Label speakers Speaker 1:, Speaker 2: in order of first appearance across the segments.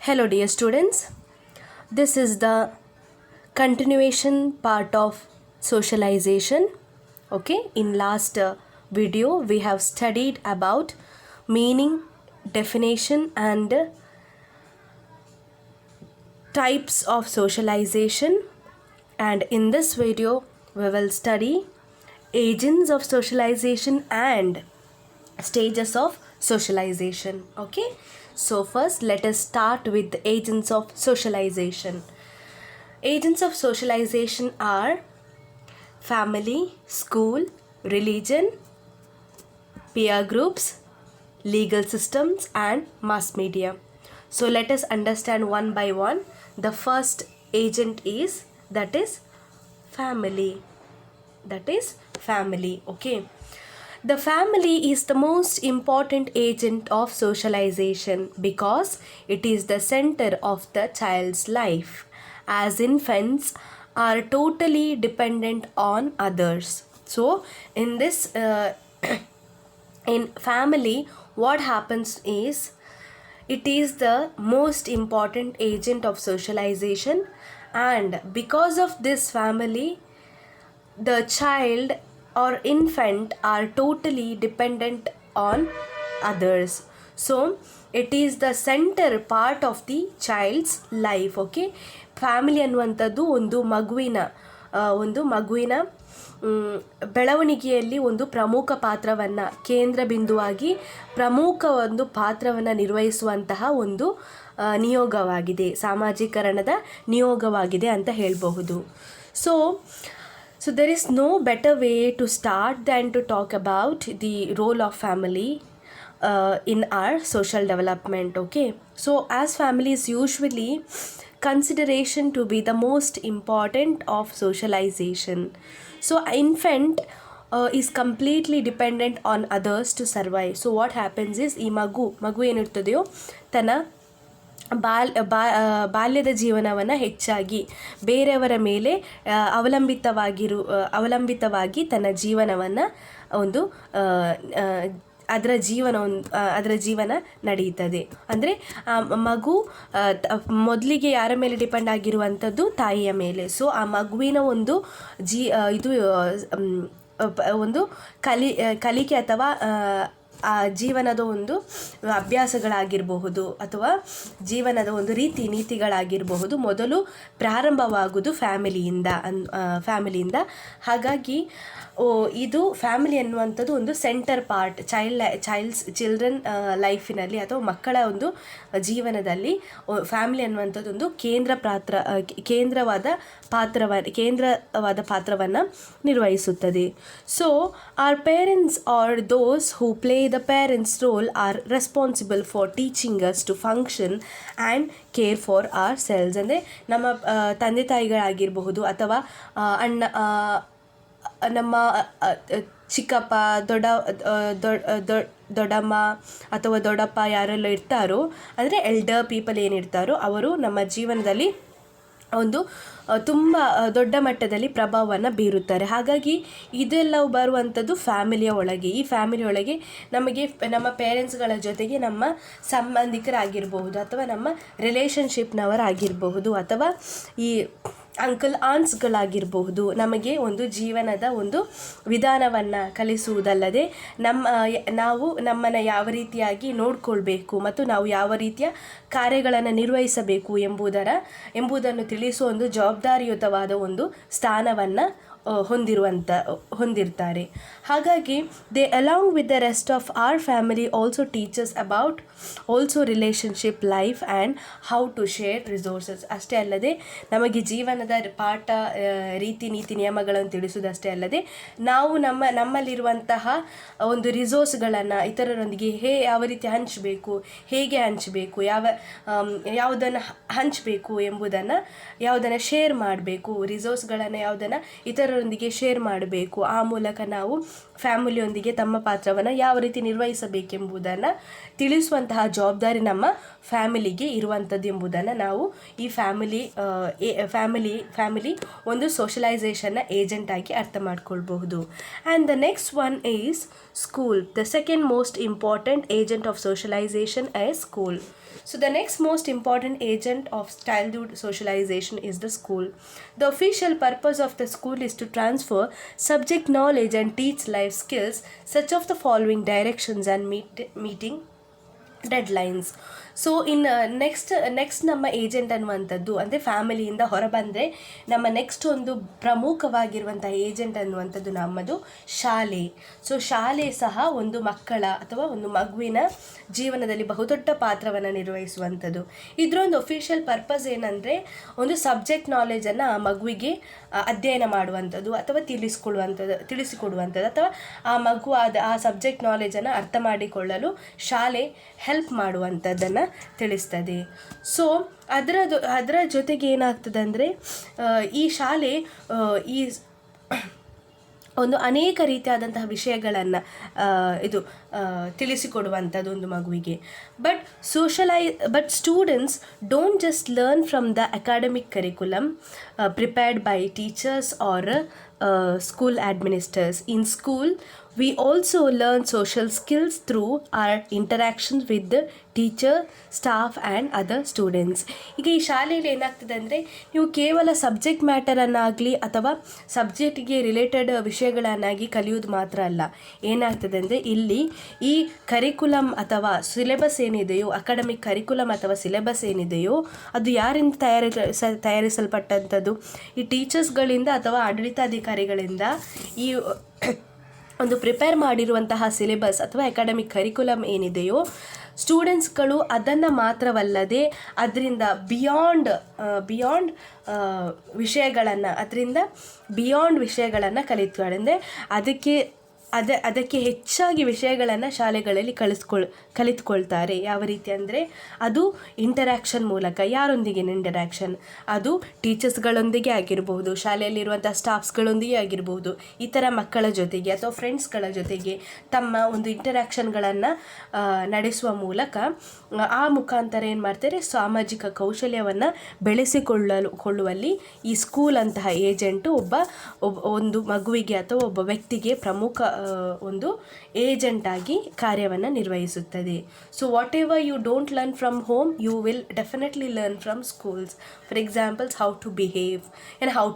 Speaker 1: Hello dear students, this is the continuation part of socialization. Okay, in last video we have studied about meaning, definition and types of socialization, and in this video we will study agents of socialization and stages of socialization. Okay, so first let us start with the agents of socialization. Agents of socialization are family, school, religion, peer groups, legal systems and mass media. So let us understand one by one. The first agent is family. Okay, the family is the most important agent of socialization because it is the center of the child's life, as infants are totally dependent on others. So in this in family, what happens is it is the most important agent of socialization, and because of this family, the child or infant are totally dependent on others. So it is the center part of the child's life. Okay, family ಅನ್ನುವಂಥದ್ದು ಒಂದು ಮಗುವಿನ ಬೆಳವಣಿಗೆಯಲ್ಲಿ ಒಂದು ಪ್ರಮುಖ ಪಾತ್ರವನ್ನು, ಕೇಂದ್ರ ಬಿಂದುವಾಗಿ ಪ್ರಮುಖ ಒಂದು ಪಾತ್ರವನ್ನು ನಿರ್ವಹಿಸುವಂತಹ ಒಂದು ನಿಯೋಗವಾಗಿದೆ, ಸಾಮಾಜೀಕರಣದ ನಿಯೋಗವಾಗಿದೆ ಅಂತ ಹೇಳಬಹುದು. So there is no better way to start than to talk about the role of family in our social development. Okay, so as family is usually consideration to be the most important of socialization. So infant is completely dependent on others to survive. So what happens is ಈ ಮಗು ಏನಿರ್ತದೆಯೋ ತನ್ನ ಬಾಲ್ಯದ ಜೀವನವನ್ನು ಹೆಚ್ಚಾಗಿ ಬೇರೆಯವರ ಮೇಲೆ ಅವಲಂಬಿತವಾಗಿ ತನ್ನ ಜೀವನವನ್ನು ಒಂದು ಅದರ ಜೀವನ ನಡೆಯುತ್ತದೆ. ಅಂದರೆ ಮಗು ಮೊದಲಿಗೆ ಯಾರ ಮೇಲೆ ಡಿಪೆಂಡ್ ಆಗಿರುವಂಥದ್ದು ತಾಯಿಯ ಮೇಲೆ. ಸೊ ಆ ಮಗುವಿನ ಒಂದು ಒಂದು ಕಲಿಕೆ ಅಥವಾ ಆ ಜೀವನದ ಒಂದು ಅಭ್ಯಾಸಗಳಾಗಿರಬಹುದು ಅಥವಾ ಜೀವನದ ಒಂದು ನೀತಿಗಳಾಗಿರಬಹುದು ಮೊದಲು ಪ್ರಾರಂಭವಾಗುವುದು ಫ್ಯಾಮಿಲಿಯಿಂದ. ಹಾಗಾಗಿ ಇದು ಫ್ಯಾಮಿಲಿ ಅನ್ನುವಂಥದ್ದು ಒಂದು ಸೆಂಟರ್ ಪಾರ್ಟ್ ಚಿಲ್ಡ್ರನ್ ಲೈಫಿನಲ್ಲಿ ಅಥವಾ ಮಕ್ಕಳ ಒಂದು ಜೀವನದಲ್ಲಿ ಫ್ಯಾಮಿಲಿ ಅನ್ನುವಂಥದ್ದು ಒಂದು ಕೇಂದ್ರವಾದ ಪಾತ್ರವನ್ನು ನಿರ್ವಹಿಸುತ್ತದೆ. So our parents are those who play the parents' role are responsible for teaching us to function and care for ourselves. ಅಂದರೆ ನಮ್ಮ ತಂದೆ ತಾಯಿಗಳಾಗಿರಬಹುದು ಅಥವಾ ನಮ್ಮ ಚಿಕ್ಕಪ್ಪ ದೊಡ್ಡಮ್ಮ ಅಥವಾ ದೊಡ್ಡಪ್ಪ ಯಾರೆಲ್ಲ ಇರ್ತಾರೋ, ಅಂದರೆ ಎಲ್ಡರ್ ಪೀಪಲ್ ಏನಿರ್ತಾರೋ ಅವರು ನಮ್ಮ ಜೀವನದಲ್ಲಿ ಒಂದು ತುಂಬ ದೊಡ್ಡ ಮಟ್ಟದಲ್ಲಿ ಪ್ರಭಾವವನ್ನು ಬೀರುತ್ತಾರೆ. ಹಾಗಾಗಿ ಇದೆಲ್ಲವೂ ಬರುವಂಥದ್ದು ಫ್ಯಾಮಿಲಿಯ ಒಳಗೆ. ಈ ಫ್ಯಾಮಿಲಿ ಒಳಗೆ ನಮಗೆ ನಮ್ಮ ಪೇರೆಂಟ್ಸ್ಗಳ ಜೊತೆಗೆ ನಮ್ಮ ಸಂಬಂಧಿಕರಾಗಿರಬಹುದು ಅಥವಾ ನಮ್ಮ ರಿಲೇಷನ್ಶಿಪ್ನವರಾಗಿರಬಹುದು ಅಥವಾ ಈ ಅಂಕಲ್ ಆಂಟ್ಸ್ಗಳಾಗಿರಬಹುದು ನಮಗೆ ಒಂದು ಜೀವನದ ಒಂದು ವಿಧಾನವನ್ನು ಕಲಿಸುವುದಲ್ಲದೆ ನಾವು ನಮ್ಮನ್ನು ಯಾವ ರೀತಿಯಾಗಿ ನೋಡಿಕೊಳ್ಬೇಕು ಮತ್ತು ನಾವು ಯಾವ ರೀತಿಯ ಕಾರ್ಯಗಳನ್ನು ನಿರ್ವಹಿಸಬೇಕು ಎಂಬುದನ್ನು ತಿಳಿಸುವ ಒಂದು ಜವಾಬ್ದಾರಿಯುತವಾದ ಒಂದು ಸ್ಥಾನವನ್ನು ಹೊಂದಿರ್ತಾರೆ. ಹಾಗಾಗಿ they along with the rest of our family also teachers about also relationship life and how to share resources. ಅಷ್ಟೇ ಅಲ್ಲದೆ ನಮಗೆ ಜೀವನದ ಪಾಠ, ನೀತಿ ನಿಯಮಗಳನ್ನು ತಿಳಿಸುವುದಷ್ಟೇ ಅಲ್ಲದೆ ನಾವು ನಮ್ಮಲ್ಲಿರುವಂತಹ ಒಂದು ರಿಸೋರ್ಸ್ಗಳನ್ನು ಇತರರೊಂದಿಗೆ ಯಾವ ರೀತಿ ಹಂಚಬೇಕು, ಹೇಗೆ ಹಂಚಬೇಕು, ಯಾವುದನ್ನು ಹಂಚಬೇಕು ಯಾವುದನ್ನು ಶೇರ್ ಮಾಡಬೇಕು, ರಿಸೋರ್ಸ್ಗಳನ್ನು ಯಾವುದನ್ನು ಇತರರೊಂದಿಗೆ ಇತರರೊಂದಿಗೆ ಶೇರ್ ಮಾಡಬೇಕು. ಆ ಮೂಲಕ ನಾವು ಫ್ಯಾಮಿಲಿಯೊಂದಿಗೆ ತಮ್ಮ ಪಾತ್ರವನ್ನು ಯಾವ ರೀತಿ ನಿರ್ವಹಿಸಬೇಕೆಂಬುದನ್ನು ತಿಳಿಸುವಂತಹ ಜವಾಬ್ದಾರಿ ನಮ್ಮ ಫ್ಯಾಮಿಲಿಗೆ ಇರುವಂಥದ್ದು ಎಂಬುದನ್ನು ನಾವು ಈ ಫ್ಯಾಮಿಲಿ ಒಂದು ಸೋಷಲೈಸೇಷನ್ನ ಏಜೆಂಟ್ ಆಗಿ ಅರ್ಥ ಮಾಡ್ಕೊಳ್ಬಹುದು. And the next one is school. The second most important agent of socialisation is school. So the next most important agent of childhood socialization is the school. The official purpose of the school is to transfer subject knowledge and teach life skills such of the following directions and meeting deadlines. So ಇನ್ನು next ನಮ್ಮ agent ಅನ್ನುವಂಥದ್ದು ಅಂದರೆ ಫ್ಯಾಮಿಲಿಯಿಂದ ಹೊರಬಂದರೆ ನಮ್ಮ next ಒಂದು ಪ್ರಮುಖವಾಗಿರುವಂಥ agent ಅನ್ನುವಂಥದ್ದು ನಮ್ಮದು ಶಾಲೆ. So ಶಾಲೆ ಸಹ ಒಂದು ಮಕ್ಕಳ ಅಥವಾ ಒಂದು ಮಗುವಿನ ಜೀವನದಲ್ಲಿ ಬಹುದೊಡ್ಡ ಪಾತ್ರವನ್ನು ನಿರ್ವಹಿಸುವಂಥದ್ದು. ಇದರೊಂದು ಒಫಿಷಿಯಲ್ ಪರ್ಪಸ್ ಏನಂದರೆ ಒಂದು ಸಬ್ಜೆಕ್ಟ್ ನಾಲೆಜನ್ನು ಆ ಮಗುವಿಗೆ ಅಧ್ಯಯನ ಮಾಡುವಂಥದ್ದು ಅಥವಾ ತಿಳಿಸಿಕೊಡುವಂಥದ್ದು ಅಥವಾ ಆ ಮಗು ಆ ಸಬ್ಜೆಕ್ಟ್ ನಾಲೆಜನ್ನು ಅರ್ಥ ಮಾಡಿಕೊಳ್ಳಲು ಶಾಲೆ ಹೆಲ್ಪ್ ಮಾಡುವಂಥದ್ದನ್ನು ತಿಳಿಸ್ತದೆ. ಸೊ ಅದರ ಜೊತೆಗೆ ಏನಾಗ್ತದೆ ಅಂದರೆ ಈ ಶಾಲೆ ಈ ಒಂದು ಅನೇಕ ರೀತಿಯಾದಂತಹ ವಿಷಯಗಳನ್ನು ತಿಳಿಸಿಕೊಡುವಂಥದ್ದು ಒಂದು ಮಗುವಿಗೆ. But students don't just learn from the academic curriculum prepared by teachers R school administrators. In school, we also learn social skills through our interactions with the teacher, staff and other students. ಈಗ ಈ ಶಾಲೆಯಲ್ಲಿ ಏನಾಗ್ತದೆ ಅಂದರೆ ನೀವು ಕೇವಲ subject ಮ್ಯಾಟರನ್ನಾಗಲಿ ಅಥವಾ ಸಬ್ಜೆಕ್ಟಿಗೆ related ವಿಷಯಗಳನ್ನಾಗಿ ಕಲಿಯೋದು ಮಾತ್ರ ಅಲ್ಲ. ಏನಾಗ್ತದೆ ಅಂದರೆ ಇಲ್ಲಿ ಈ ಕರಿಕ್ಯುಲಮ್ ಅಥವಾ ಸಿಲೆಬಸ್ ಏನಿದೆಯೋ, ಅಕಾಡೆಮಿಕ್ ಕರಿಕ್ಯುಲಮ್ ಅಥವಾ ಸಿಲೆಬಸ್ ಏನಿದೆಯೋ ಅದು ಯಾರಿಂದ ತಯಾರಿಸಲ್ಪಟ್ಟಂಥದ್ದು? ಈ ಟೀಚರ್ಸ್ಗಳಿಂದ ಅಥವಾ ಆಡಳಿತಾಧಿಕಾರಿಗಳಿಂದ ಈ ಒಂದು ಪ್ರಿಪೇರ್ ಮಾಡಿರುವಂತಹ ಸಿಲೆಬಸ್ ಅಥವಾ ಅಕಾಡೆಮಿಕ್ ಕರಿಕ್ಯುಲಮ್ ಏನಿದೆಯೋ ಸ್ಟೂಡೆಂಟ್ಸ್ಗಳು ಅದನ್ನು ಮಾತ್ರವಲ್ಲದೆ ಅದರಿಂದ ಬಿಯಾಂಡ್ ವಿಷಯಗಳನ್ನು ಕಲಿತ್ತಾರೆ. ಅಂದರೆ ಅದಕ್ಕೆ ಹೆಚ್ಚಾಗಿ ವಿಷಯಗಳನ್ನು ಶಾಲೆಗಳಲ್ಲಿ ಕಲಿತ್ಕೊಳ್ತಾರೆ. ಯಾವ ರೀತಿ ಅಂದರೆ ಅದು ಇಂಟರ್ಯಾಕ್ಷನ್ ಮೂಲಕ. ಯಾರೊಂದಿಗೆ ಇಂಟರ್ಯಾಕ್ಷನ್? ಅದು ಟೀಚರ್ಸ್ಗಳೊಂದಿಗೆ ಆಗಿರಬಹುದು, ಶಾಲೆಯಲ್ಲಿರುವಂಥ ಸ್ಟಾಫ್ಸ್ಗಳೊಂದಿಗೆ ಆಗಿರಬಹುದು, ಇತರ ಮಕ್ಕಳ ಜೊತೆಗೆ ಅಥವಾ ಫ್ರೆಂಡ್ಸ್ಗಳ ಜೊತೆಗೆ ತಮ್ಮ ಒಂದು ಇಂಟರ್ಯಾಕ್ಷನ್ಗಳನ್ನು ನಡೆಸುವ ಮೂಲಕ ಆ ಮುಖಾಂತರ ಏನು ಮಾಡ್ತಾರೆ, ಸಾಮಾಜಿಕ ಕೌಶಲ್ಯವನ್ನು ಬೆಳೆಸಿಕೊಳ್ಳುವಲ್ಲಿ ಈ ಸ್ಕೂಲ್ ಅಂತಹ ಏಜೆಂಟು ಒಂದು ಮಗುವಿಗೆ ಅಥವಾ ಒಬ್ಬ ವ್ಯಕ್ತಿಗೆ ಪ್ರಮುಖ ಒಂದು ಏಜೆಂಟ್ ಆಗಿ ಕಾರ್ಯವನ್ನು ನಿರ್ವಹಿಸುತ್ತದೆ. So whatever you don't learn from home, you will definitely learn from schools. For examples, how to behave and how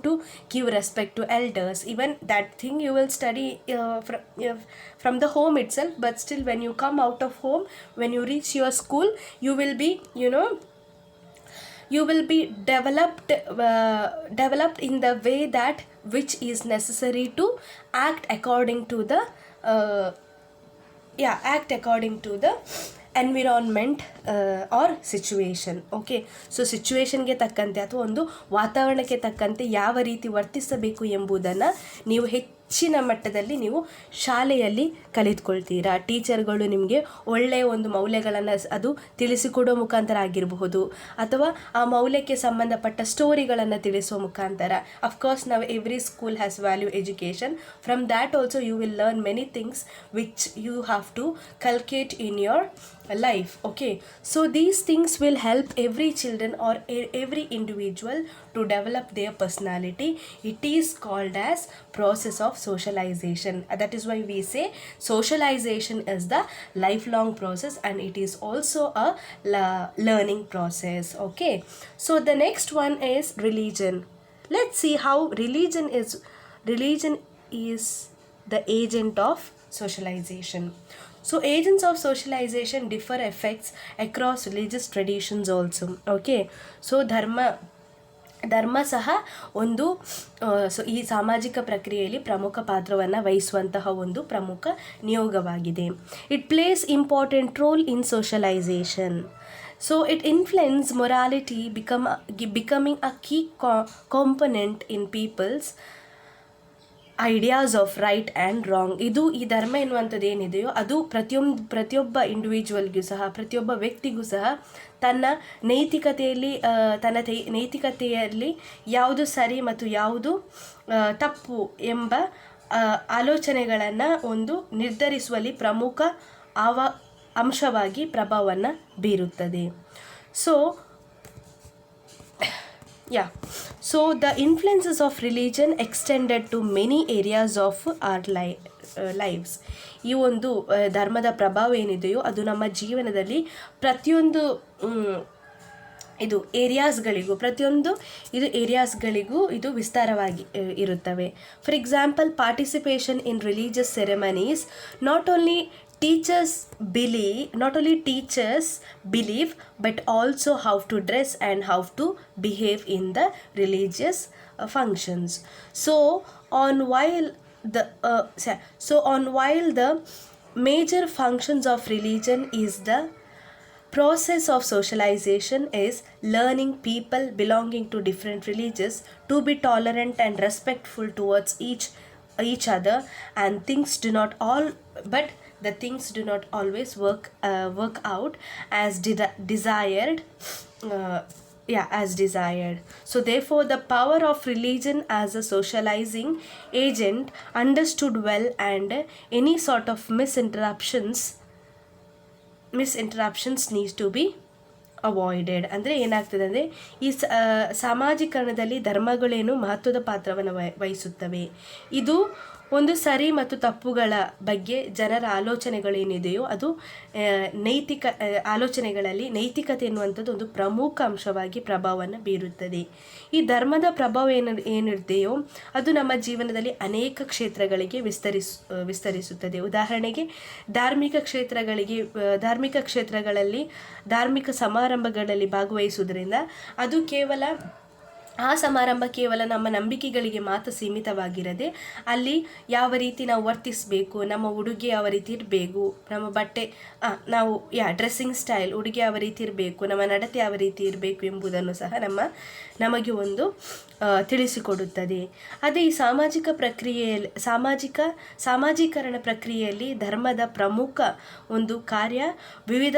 Speaker 1: to give respect to elders. Even that thing you will study from the home itself, but still when you come out of home, when you reach your school, you will be developed in the way that which is necessary to act according to the environment or situation. Okay, so ಸಿಚುವೇಶನ್ಗೆ ತಕ್ಕಂತೆ ಅಥವಾ ಒಂದು ವಾತಾವರಣಕ್ಕೆ ತಕ್ಕಂತೆ ಯಾವ ರೀತಿ ವರ್ತಿಸಬೇಕು ಎಂಬುದನ್ನು ನೀವು ಹೆಚ್ಚಿನ ಮಟ್ಟದಲ್ಲಿ ನೀವು ಶಾಲೆಯಲ್ಲಿ ಕಲಿತ್ಕೊಳ್ತೀರಾ. ಟೀಚರ್ಗಳು ನಿಮಗೆ ಒಳ್ಳೆಯ ಒಂದು ಮೌಲ್ಯಗಳನ್ನು ಅದು ತಿಳಿಸಿಕೊಡೋ ಮುಖಾಂತರ ಆಗಿರಬಹುದು ಅಥವಾ ಆ ಮೌಲ್ಯಕ್ಕೆ ಸಂಬಂಧಪಟ್ಟ ಸ್ಟೋರಿಗಳನ್ನು ತಿಳಿಸೋ ಮುಖಾಂತರ. ಅಫ್ಕೋರ್ಸ್ ನಾವು every school has value education. From that also you will learn many things which you have to inculcate in your life. Okay, so these things will help every children or every individual to develop their personality. It is called as process of socialization. That is why we say socialization is the lifelong process and it is also a learning process. Okay, so the next one is religion. Let's see how religion is the agent of socialization. So agents of socialization differ effects across religious traditions also. Okay, so ಧರ್ಮ ಸಹ ಒಂದು ಈ ಸಾಮಾಜಿಕ ಪ್ರಕ್ರಿಯೆಯಲ್ಲಿ ಪ್ರಮುಖ ಪಾತ್ರವನ್ನು ವಹಿಸುವಂತಹ ಒಂದು ಪ್ರಮುಖ ನಿಯೋಗವಾಗಿದೆ. It plays important role in socialization. So it influences morality, becoming a key component in people's ideas of right and wrong. ಈ ಧರ್ಮ ಎನ್ನುವಂಥದ್ದು ಏನಿದೆಯೋ ಅದು ಪ್ರತಿಯೊಬ್ಬ ಇಂಡಿವಿಜುವಲ್ಗೂ ಸಹ, ಪ್ರತಿಯೊಬ್ಬ ವ್ಯಕ್ತಿಗೂ ಸಹ ತನ್ನ ನೈತಿಕತೆಯಲ್ಲಿ ಯಾವುದು ಸರಿ ಮತ್ತು ಯಾವುದು ತಪ್ಪು ಎಂಬ ಆಲೋಚನೆಗಳನ್ನು ಒಂದು ನಿರ್ಧರಿಸುವಲ್ಲಿ ಪ್ರಮುಖ ಅಂಶವಾಗಿ ಪ್ರಭಾವವನ್ನು ಬೀರುತ್ತದೆ. So the influences of religion extended to many areas of our lives. ಈ ಒಂದು ಧರ್ಮದ ಪ್ರಭಾವ ಏನಿದೆಯೋ ಅದು ನಮ್ಮ ಜೀವನದಲ್ಲಿ ಪ್ರತಿಯೊಂದು ಏರಿಯಾಸ್ಗಳಿಗೂ ಇದು ವಿಸ್ತಾರವಾಗಿ ಇರುತ್ತವೆ. For example, participation in religious ceremonies not only teachers believe but also how to dress and how to behave in the religious functions. So while the major functions of religion is the process of socialization, is learning people belonging to different religions to be tolerant and respectful towards each other, and the things do not always work out as desired. So therefore the power of religion as a socializing agent understood well, and any sort of misinterruptions needs to be avoided. ಅಂದರೆ ಏನಾಗ್ತದೆ ಅಂದರೆ ಈ ಸಾಮಾಜೀಕರಣದಲ್ಲಿ ಧರ್ಮಗಳೇನು ಮಹತ್ವದ ಪಾತ್ರವನ್ನು ವಹಿಸುತ್ತವೆ. ಇದು ಒಂದು ಸರಿ ಮತ್ತು ತಪ್ಪುಗಳ ಬಗ್ಗೆ ಜನರ ಆಲೋಚನೆಗಳೇನಿದೆಯೋ ಅದು ಆಲೋಚನೆಗಳಲ್ಲಿ ನೈತಿಕತೆ ಎನ್ನುವಂಥದ್ದು ಒಂದು ಪ್ರಮುಖ ಅಂಶವಾಗಿ ಪ್ರಭಾವವನ್ನು ಬೀರುತ್ತದೆ. ಈ ಧರ್ಮದ ಪ್ರಭಾವ ಏನಿದೆಯೋ ಅದು ನಮ್ಮ ಜೀವನದಲ್ಲಿ ಅನೇಕ ಕ್ಷೇತ್ರಗಳಿಗೆ ವಿಸ್ತರಿಸುತ್ತದೆ. ಉದಾಹರಣೆಗೆ ಧಾರ್ಮಿಕ ಕ್ಷೇತ್ರಗಳಲ್ಲಿ ಧಾರ್ಮಿಕ ಸಮಾರಂಭಗಳಲ್ಲಿ ಭಾಗವಹಿಸುವುದರಿಂದ ಅದು ಆ ಸಮಾರಂಭ ಕೇವಲ ನಮ್ಮ ನಂಬಿಕೆಗಳಿಗೆ ಮಾತ್ರ ಸೀಮಿತವಾಗಿರದೆ ಅಲ್ಲಿ ಯಾವ ರೀತಿ ನಾವು ವರ್ತಿಸಬೇಕು, ನಮ್ಮ ಉಡುಗೆ ಯಾವ ರೀತಿ ಇರಬೇಕು, ನಮ್ಮ ಬಟ್ಟೆ ಡ್ರೆಸ್ಸಿಂಗ್ ಸ್ಟೈಲ್, ಉಡುಗೆ ಯಾವ ರೀತಿ ಇರಬೇಕು, ನಮ್ಮ ನಡತೆ ಯಾವ ರೀತಿ ಇರಬೇಕು ಎಂಬುದನ್ನು ಸಹ ನಮಗೆ ಒಂದು ತಿಳಿಸಿಕೊಡುತ್ತದೆ. ಅದೇ ಈ ಸಾಮಾಜೀಕರಣ ಪ್ರಕ್ರಿಯೆಯಲ್ಲಿ ಧರ್ಮದ ಪ್ರಮುಖ ಒಂದು ಕಾರ್ಯ ವಿವಿಧ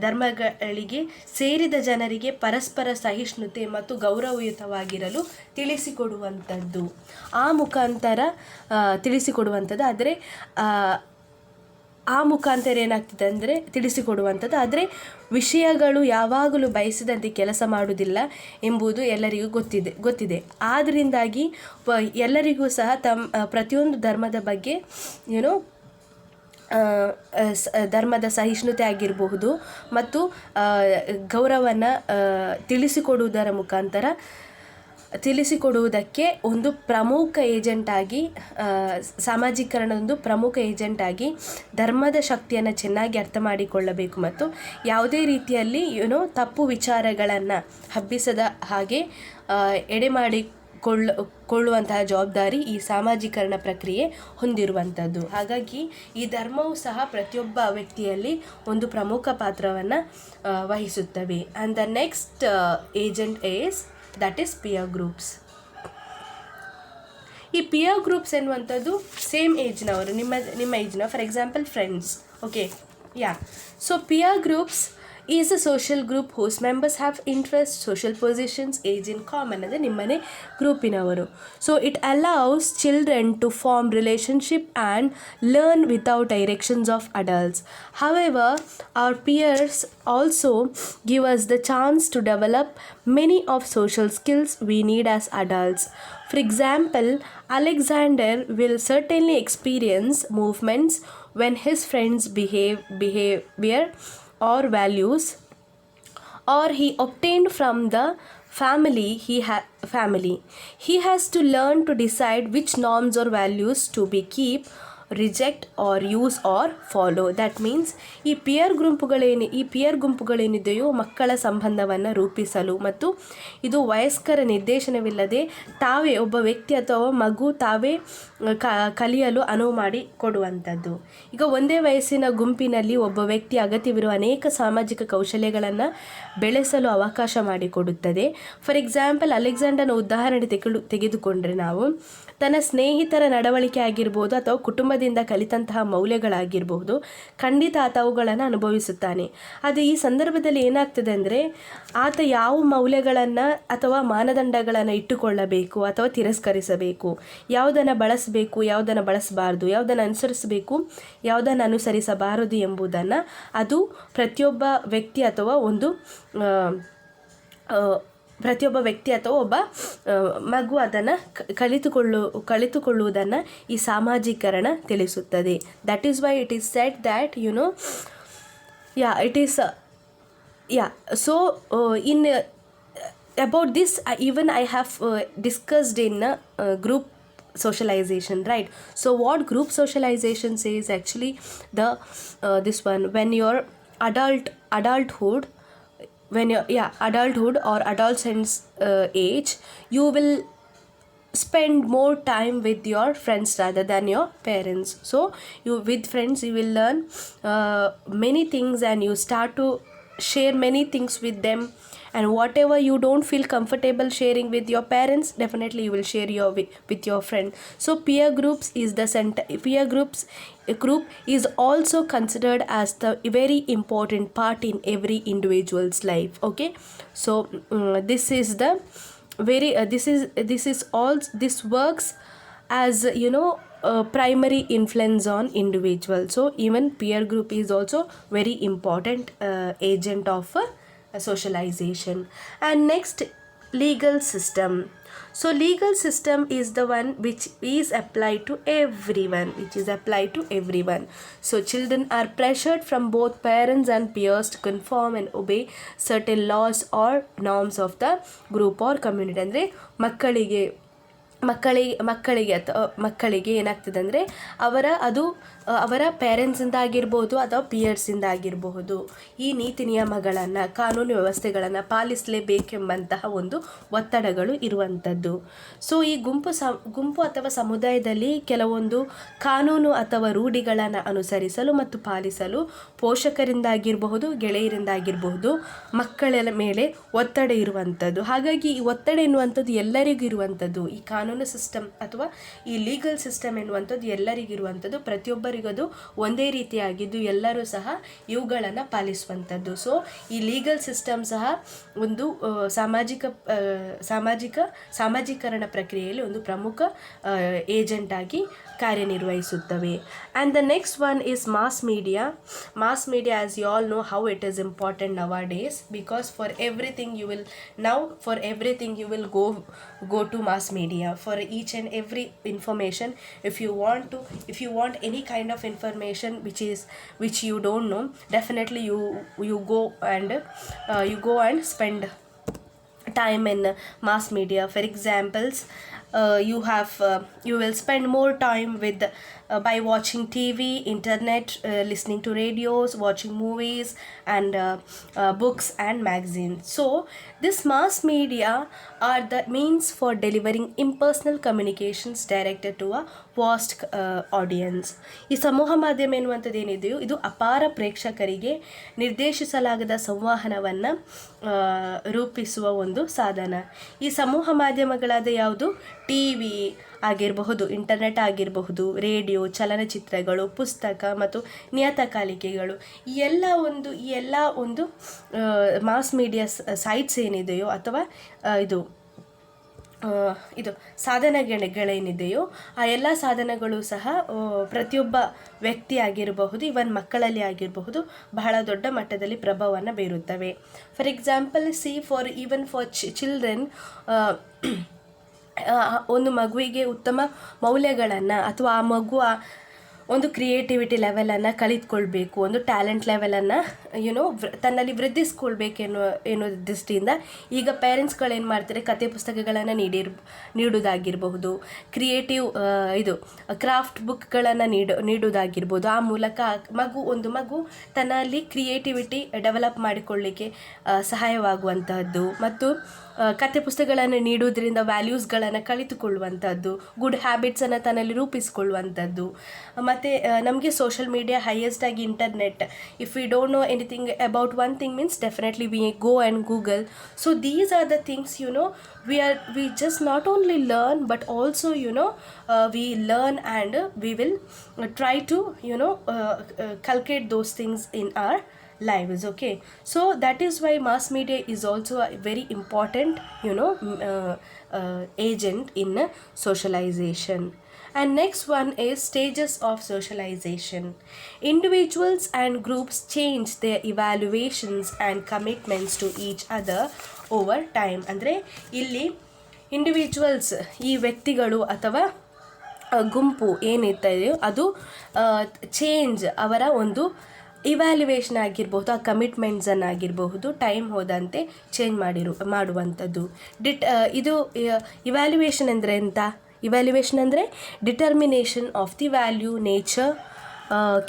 Speaker 1: ಧರ್ಮಗಳಿಗೆ ಸೇರಿದ ಜನರಿಗೆ ಪರಸ್ಪರ ಸಹಿಷ್ಣುತೆ ಮತ್ತು ಗೌರವಯುತವಾಗಿರಲು ತಿಳಿಸಿಕೊಡುವಂಥದ್ದು. ಆ ಮುಖಾಂತರ ಏನಾಗ್ತದೆ ಅಂದರೆ ತಿಳಿಸಿಕೊಡುವಂಥದ್ದು. ಆದರೆ ವಿಷಯಗಳು ಯಾವಾಗಲೂ ಬಯಸಿದಂತೆ ಕೆಲಸ ಮಾಡುವುದಿಲ್ಲ ಎಂಬುದು ಎಲ್ಲರಿಗೂ ಗೊತ್ತಿದೆ. ಆದ್ದರಿಂದಾಗಿ ಎಲ್ಲರಿಗೂ ಸಹ ಪ್ರತಿಯೊಂದು ಧರ್ಮದ ಬಗ್ಗೆ ಧರ್ಮದ ಸಹಿಷ್ಣುತೆ ಆಗಿರಬಹುದು ಮತ್ತು ಗೌರವವನ್ನು ತಿಳಿಸಿಕೊಡುವುದಕ್ಕೆ ಒಂದು ಪ್ರಮುಖ ಏಜೆಂಟಾಗಿ ಸಾಮಾಜೀಕರಣದೊಂದು ಪ್ರಮುಖ ಏಜೆಂಟಾಗಿ ಧರ್ಮದ ಶಕ್ತಿಯನ್ನು ಚೆನ್ನಾಗಿ ಅರ್ಥ ಮಾಡಿಕೊಳ್ಳಬೇಕು ಮತ್ತು ಯಾವುದೇ ರೀತಿಯಲ್ಲಿ ತಪ್ಪು ವಿಚಾರಗಳನ್ನು ಹಬ್ಬಿಸದ ಹಾಗೆ ಕೊಳ್ಳುವಂತಹ ಜವಾಬ್ದಾರಿ ಈ ಸಾಮಾಜೀಕರಣ ಪ್ರಕ್ರಿಯೆ ಹೊಂದಿರುವಂಥದ್ದು. ಹಾಗಾಗಿ ಈ ಧರ್ಮವು ಸಹ ಪ್ರತಿಯೊಬ್ಬ ವ್ಯಕ್ತಿಯಲ್ಲಿ ಒಂದು ಪ್ರಮುಖ ಪಾತ್ರವನ್ನು ವಹಿಸುತ್ತವೆ. And the next agent that is peer groups. ಈ peer groups ಎನ್ನುವಂಥದ್ದು ಸೇಮ್ ಏಜ್ನವರು, ನಿಮ್ಮ ಏಜ್ನ, for example friends. So peer groups is a social group whose members have interests, social positions, age in common. ಅಂದರೆ ನಿಮ್ಮನೆ ಗ್ರೂಪಿನವರು. So it allows children to form relationship and learn without directions of adults. However, our peers also give us the chance to develop many of social skills we need as adults. For example, Alexander will certainly experience movements when his friends behavior or values or he obtained from the family. He has to learn to decide which norms or values to be keep, reject or use or follow. That means ಈ pear ಗುಂಪುಗಳೇನಿದೆಯೋ ಮಕ್ಕಳ ಸಂಬಂಧವನ್ನು ರೂಪಿಸಲು ಮತ್ತು ಇದು ವಯಸ್ಕರ ನಿರ್ದೇಶನವಿಲ್ಲದೆ ತಾವೇ ಒಬ್ಬ ವ್ಯಕ್ತಿ ಅಥವಾ ಮಗು ತಾವೇ ಕಲಿಯಲು ಅನುವು ಮಾಡಿ ಕೊಡುವಂಥದ್ದು. ಈಗ ಒಂದೇ ವಯಸ್ಸಿನ ಗುಂಪಿನಲ್ಲಿ ಒಬ್ಬ ವ್ಯಕ್ತಿ ಅಗತ್ಯವಿರುವ ಅನೇಕ ಸಾಮಾಜಿಕ ಕೌಶಲ್ಯಗಳನ್ನು ಬೆಳೆಸಲು ಅವಕಾಶ ಮಾಡಿಕೊಡುತ್ತದೆ. ಫಾರ್ ಎಕ್ಸಾಂಪಲ್, ಅಲೆಕ್ಸಾಂಡರ್ನ ಉದಾಹರಣೆ ತೆಗೆದುಕೊಂಡ್ರೆ ನಾವು ತನ್ನ ಸ್ನೇಹಿತರ ನಡವಳಿಕೆ ಆಗಿರ್ಬೋದು ಅಥವಾ ಕುಟುಂಬದಿಂದ ಕಲಿತಂತಹ ಮೌಲ್ಯಗಳಾಗಿರಬಹುದು, ಖಂಡಿತ ಆತ ಅವುಗಳನ್ನು ಅನುಭವಿಸುತ್ತಾನೆ. ಅದು ಈ ಸಂದರ್ಭದಲ್ಲಿ ಏನಾಗ್ತದೆ ಅಂದರೆ, ಆತ ಯಾವ ಮೌಲ್ಯಗಳನ್ನು ಅಥವಾ ಮಾನದಂಡಗಳನ್ನು ಇಟ್ಟುಕೊಳ್ಳಬೇಕು ಅಥವಾ ತಿರಸ್ಕರಿಸಬೇಕು, ಯಾವುದನ್ನು ಬಳಸಬೇಕು, ಯಾವುದನ್ನು ಬಳಸಬಾರ್ದು, ಯಾವುದನ್ನು ಅನುಸರಿಸಬೇಕು, ಯಾವುದನ್ನು ಅನುಸರಿಸಬಾರದು ಎಂಬುದನ್ನು ಅದು ಪ್ರತಿಯೊಬ್ಬ ವ್ಯಕ್ತಿ ಅಥವಾ ಒಬ್ಬ ಮಗು ಅದನ್ನು ಕಲಿತುಕೊಳ್ಳುವುದನ್ನು ಈ ಸಾಮಾಜೀಕರಣ ತಿಳಿಸುತ್ತದೆ. That is why it is said that in about this even I have discussed in group socialization, right? So what group socialization says, actually this one, when your adulthood or adolescence age, you will spend more time with your friends rather than your parents. So with friends you will learn many things, and you start to share many things with them, and whatever you don't feel comfortable sharing with your parents, definitely you will share with your friend. So peer group is also considered as the very important part in every individual's life. Okay, so this is the very this works as primary influence on individual. So even peer group is also very important agent of socialization. And next, legal system. So legal system is the one which is applied to everyone. So children are pressured from both parents and peers to conform and obey certain laws or norms of the group or community. ಅಂದರೆ ಮಕ್ಕಳಿಗೆ ಏನಾಗ್ತದೆ ಅಂದರೆ ಅವರ ಪೇರೆಂಟ್ಸಿಂದ ಆಗಿರ್ಬೋದು ಅಥವಾ ಪಿಯರ್ಸಿಂದ ಆಗಿರಬಹುದು ಈ ನೀತಿ ನಿಯಮಗಳನ್ನು, ಕಾನೂನು ವ್ಯವಸ್ಥೆಗಳನ್ನು ಪಾಲಿಸಲೇಬೇಕೆಂಬಂತಹ ಒಂದು ಒತ್ತಡಗಳು ಇರುವಂಥದ್ದು. ಸೊ ಈ ಗುಂಪು ಅಥವಾ ಸಮುದಾಯದಲ್ಲಿ ಕೆಲವೊಂದು ಕಾನೂನು ಅಥವಾ ರೂಢಿಗಳನ್ನು ಅನುಸರಿಸಲು ಮತ್ತು ಪಾಲಿಸಲು ಪೋಷಕರಿಂದಾಗಿರಬಹುದು, ಗೆಳೆಯರಿಂದಾಗಿರಬಹುದು, ಮಕ್ಕಳ ಮೇಲೆ ಒತ್ತಡ ಇರುವಂಥದ್ದು. ಹಾಗಾಗಿ ಈ ಒತ್ತಡ ಎನ್ನುವಂಥದ್ದು ಎಲ್ಲರಿಗೂ ಇರುವಂಥದ್ದು. ಈ ಕಾನೂನು ಸಿಸ್ಟಮ್ ಅಥವಾ ಈ ಲೀಗಲ್ ಸಿಸ್ಟಮ್ ಎನ್ನುವಂಥದ್ದು ಎಲ್ಲರಿಗಿರುವಂಥದ್ದು. ಪ್ರತಿಯೊಬ್ಬರಿಗದು ಒಂದೇ ರೀತಿಯಾಗಿದ್ದು ಎಲ್ಲರೂ ಸಹ ಇವುಗಳನ್ನು ಪಾಲಿಸುವಂಥದ್ದು. ಸೊ ಈ ಲೀಗಲ್ ಸಿಸ್ಟಮ್ ಸಹ ಒಂದು ಸಾಮಾಜೀಕರಣ ಪ್ರಕ್ರಿಯೆಯಲ್ಲಿ ಒಂದು ಪ್ರಮುಖ ಏಜೆಂಟ್ ಆಗಿ ಕಾರ್ಯನಿರ್ವಹಿಸುತ್ತವೆ. And the next one is mass media. Mass media, as you all know how it is important nowadays, because for everything you will go to mass media for each and every information. If you want any kind of information which you don't know, definitely you go and spend time in mass media. For examples, you will spend more time by watching TV, internet, listening to radios, watching movies, and books and magazines. So this mass media are the means for delivering impersonal communications directed to a vast audience. ಈ ಸಮೂಹ ಮಾಧ್ಯಮ ಎನ್ನುವಂಥದ್ದು ಏನಿದೆಯೋ ಇದು ಅಪಾರ ಪ್ರೇಕ್ಷಕರಿಗೆ ನಿರ್ದೇಶಿಸಲಾಗದ ಸಂವಹನವನ್ನು ರೂಪಿಸುವ ಒಂದು ಸಾಧನ. ಈ ಸಮೂಹ ಮಾಧ್ಯಮಗಳಾದ ಯಾವುದು? TV ಆಗಿರಬಹುದು, ಇಂಟರ್ನೆಟ್ ಆಗಿರಬಹುದು, ರೇಡಿಯೋ, ಚಲನಚಿತ್ರಗಳು, ಪುಸ್ತಕ ಮತ್ತು ನಿಯತಕಾಲಿಕೆಗಳು. ಈ ಎಲ್ಲ ಒಂದು ಮಾಸ್ ಮೀಡಿಯಾ ಸೈಟ್ಸ್ ಏನಿದೆಯೋ ಅಥವಾ ಇದು ಸಾಧನಗಳೇನಿದೆಯೋ ಆ ಎಲ್ಲ ಸಾಧನಗಳು ಸಹ ಪ್ರತಿಯೊಬ್ಬ ವ್ಯಕ್ತಿ ಆಗಿರಬಹುದು, ಇವನ್ ಮಕ್ಕಳಲ್ಲಿ ಆಗಿರಬಹುದು, ಬಹಳ ದೊಡ್ಡ ಮಟ್ಟದಲ್ಲಿ ಪ್ರಭಾವವನ್ನು ಬೀರುತ್ತವೆ. ಫಾರ್ ಎಕ್ಸಾಂಪಲ್, ಫಾರ್ ಚಿಲ್ಡ್ರನ್, ಒಂದು ಮಗುವಿಗೆ ಉತ್ತಮ ಮೌಲ್ಯಗಳನ್ನು ಅಥವಾ ಆ ಮಗು ಒಂದು ಕ್ರಿಯೇಟಿವಿಟಿ ಲೆವೆಲನ್ನು ಕಲಿತ್ಕೊಳ್ಬೇಕು, ಒಂದು ಟ್ಯಾಲೆಂಟ್ ಲೆವೆಲನ್ನು ತನ್ನಲ್ಲಿ ವೃದ್ಧಿಸ್ಕೊಳ್ಬೇಕೆನ್ನೋ ದೃಷ್ಟಿಯಿಂದ ಈಗ ಪೇರೆಂಟ್ಸ್ಗಳೇನು ಮಾಡ್ತಾರೆ, ಕತೆ ಪುಸ್ತಕಗಳನ್ನು ನೀಡೋದಾಗಿರಬಹುದು, ಕ್ರಿಯೇಟಿವ್ ಕ್ರಾಫ್ಟ್ ಬುಕ್ಗಳನ್ನು ನೀಡೋದಾಗಿರ್ಬೋದು. ಆ ಮೂಲಕ ಒಂದು ಮಗು ತನ್ನಲ್ಲಿ ಕ್ರಿಯೇಟಿವಿಟಿ ಡೆವಲಪ್ ಮಾಡಿಕೊಳ್ಳಿಕ್ಕೆ ಸಹಾಯವಾಗುವಂತಹದ್ದು ಮತ್ತು ಕತೆ ಪುಸ್ತಕಗಳನ್ನು ನೀಡುವುದರಿಂದ ವ್ಯಾಲ್ಯೂಸ್ಗಳನ್ನು ಕಲಿತುಕೊಳ್ಳುವಂಥದ್ದು, ಗುಡ್ ಹ್ಯಾಬಿಟ್ಸನ್ನು ತನ್ನಲ್ಲಿ ರೂಪಿಸಿಕೊಳ್ಳುವಂಥದ್ದು ಮತ್ತು ನಮಗೆ ಸೋಷಲ್ ಮೀಡಿಯಾ ಹೈಯೆಸ್ಟ್ ಆಗಿ internet. If we don't know anything about one thing means definitely we go and Google. So these are the things we just not only learn but also we learn and we will try to calculate those things in our lives. Okay, so that is why mass media is also a very important agent in socialization. And next one is stages of socialization. Individuals and groups change their evaluations and commitments to each other over time. ಅಂದರೆ ಇಲ್ಲಿ individuals, ಈ ವ್ಯಕ್ತಿಗಳು ಅಥವಾ ಗುಂಪು ಏನಿರ್ತಾಯಿದೆಯೋ ಅದು change, ಅವರ ಒಂದು evaluation ಆಗಿರಬಹುದು, ಆ ಕಮಿಟ್ಮೆಂಟ್ಸನ್ನು ಆಗಿರಬಹುದು, ಟೈಮ್ ಹೋದಂತೆ ಚೇಂಜ್ ಮಾಡುವಂಥದ್ದು. ಇದು ಇವ್ಯಾಲ್ಯುವೇಷನ್ ಅಂದರೆ ಎಂತ? ಇವ್ಯಾಲ್ಯುವೇಷನ್ ಅಂದರೆ determination of the value, nature,